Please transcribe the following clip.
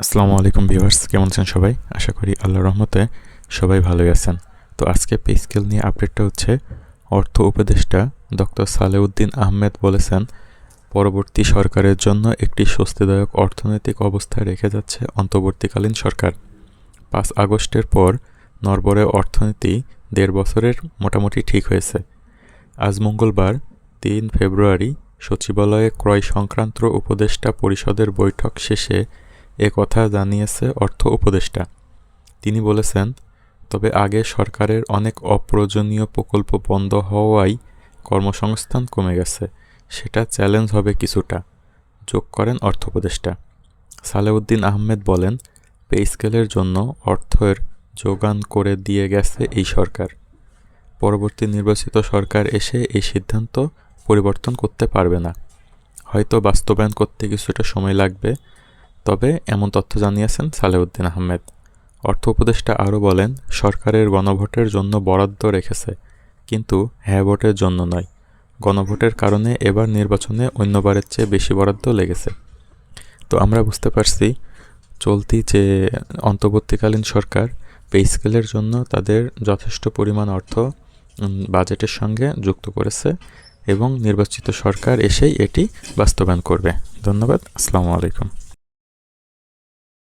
আসসালামু আলাইকুম ভিউয়ার্স, কেমন আছেন সবাই? আশা করি আল্লাহর রহমতে সবাই ভালোই আছেন। তো আজকে পে স্কেল নিয়ে আপডেটটা হচ্ছে, অর্থ উপদেষ্টা ডক্টর সালেউদ্দিন আহমেদ বলেছেন, পরবর্তী সরকারের জন্য একটি স্বস্তিদায়ক অর্থনৈতিক অবস্থা রেখে যাচ্ছে অন্তর্বর্তীকালীন সরকার। 5 আগস্টের পর নড়বড়ে অর্থনীতি 1.5 বছরের মোটামুটি ঠিক হয়েছে। আজ মঙ্গলবার 3 ফেব্রুয়ারি সচিবালয়ে ক্রয় সংক্রান্ত উপদেষ্টা পরিষদের বৈঠক শেষে কথা জানিয়েছে অর্থ উপদেষ্টা। তিনি বলেছেন, তবে আগে সরকারের অনেক অপ্রয়োজনীয় প্রকল্প বন্ধ হওয়ায় কর্মসংস্থান কমে গেছে, সেটা চ্যালেঞ্জ হবে কিছুটা, যোগ করেন অর্থ উপদেষ্টা। সালেউদ্দিন আহমেদ বলেন, পে স্কেলের জন্য অর্থের যোগান করে দিয়ে গেছে এই সরকার। পরবর্তী নির্বাচিত সরকার এসে এই সিদ্ধান্ত পরিবর্তন করতে পারবে না, হয়তো বাস্তবায়ন করতে কিছুটা সময় লাগবে, তবে এমন তথ্য জানিয়েছেন সালেউদ্দিন আহমেদ। অর্থ উপদেষ্টা আরও বলেন, সরকারের গণভোটের জন্য বরাদ্দ রেখেছে, কিন্তু হ্যাঁ ভোটের জন্য নয়। গণভোটের কারণে এবার নির্বাচনে অন্যবারের চেয়ে বেশি বরাদ্দ লেগেছে। তো আমরা বুঝতে পারছি, চলতি যে অন্তর্বর্তীকালীন সরকার পে স্কেলের জন্য তাদের যথেষ্ট পরিমাণ অর্থ বাজেটের সঙ্গে যুক্ত করেছে এবং নির্বাচিত সরকার এসেই এটি বাস্তবায়ন করবে। ধন্যবাদ। আসসালামু আলাইকুম।